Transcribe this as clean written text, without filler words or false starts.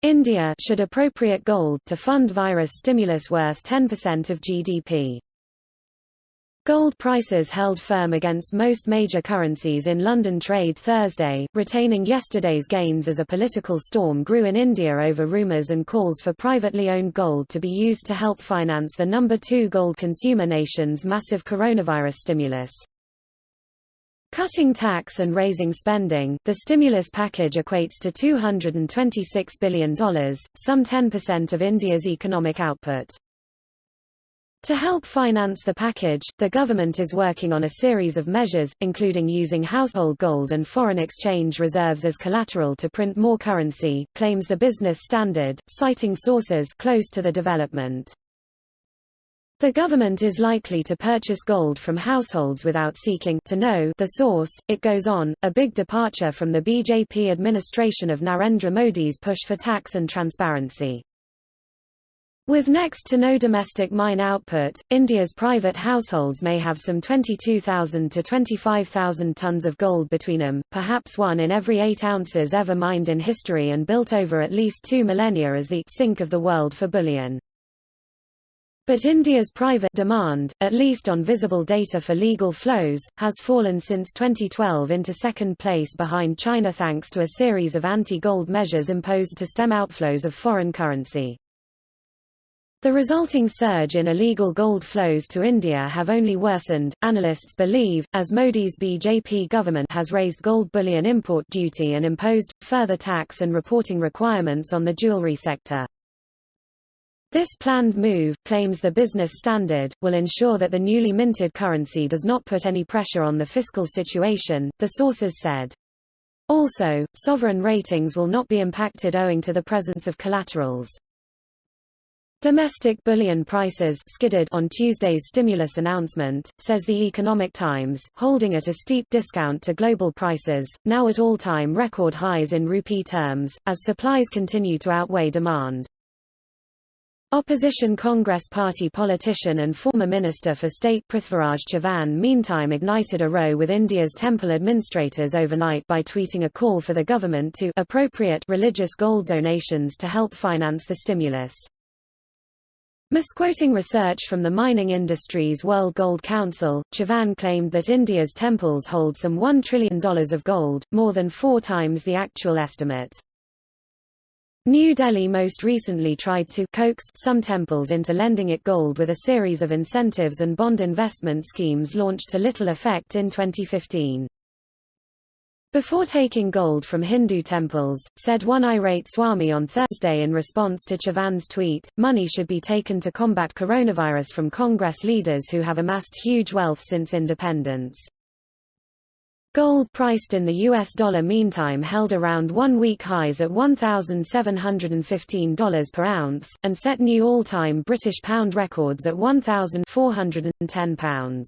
India should appropriate gold to fund virus stimulus worth 10% of GDP. Gold prices held firm against most major currencies in London trade Thursday, retaining yesterday's gains as a political storm grew in India over rumours and calls for privately owned gold to be used to help finance the number 2 gold consumer nation's massive coronavirus stimulus. Cutting tax and raising spending, the stimulus package equates to $226 billion, some 10% of India's economic output. To help finance the package, the government is working on a series of measures, including using household gold and foreign exchange reserves as collateral to print more currency, claims the Business Standard, citing sources close to the development. The government is likely to purchase gold from households without seeking to know the source, it goes on, a big departure from the BJP administration of Narendra Modi's push for tax and transparency. With next to no domestic mine output, India's private households may have some 22,000 to 25,000 tons of gold between them, perhaps 1 in every 8 ounces ever mined in history and built over at least 2 millennia as the sink of the world for bullion. But India's private demand, at least on visible data for legal flows, has fallen since 2012 into second place behind China thanks to a series of anti-gold measures imposed to stem outflows of foreign currency. The resulting surge in illegal gold flows to India have only worsened, analysts believe, as Modi's BJP government has raised gold bullion import duty and imposed further tax and reporting requirements on the jewelry sector. This planned move, claims the Business Standard, will ensure that the newly minted currency does not put any pressure on the fiscal situation, the sources said. Also, sovereign ratings will not be impacted owing to the presence of collaterals. Domestic bullion prices skidded on Tuesday's stimulus announcement, says The Economic Times, holding at a steep discount to global prices, now at all-time record highs in rupee terms, as supplies continue to outweigh demand. Opposition Congress Party politician and former Minister for State Prithviraj Chavan meantime ignited a row with India's temple administrators overnight by tweeting a call for the government to appropriate religious gold donations to help finance the stimulus. Misquoting research from the Mining Industry's World Gold Council, Chavan claimed that India's temples hold some $1 trillion of gold, more than 4 times the actual estimate. New Delhi most recently tried to coax some temples into lending it gold with a series of incentives and bond investment schemes launched to little effect in 2015. Before taking gold from Hindu temples, said one irate Swami on Thursday in response to Chavan's tweet, money should be taken to combat coronavirus from Congress leaders who have amassed huge wealth since independence. Gold priced in the US dollar meantime held around 1-week highs at $1,715 per ounce, and set new all-time British pound records at £1,410.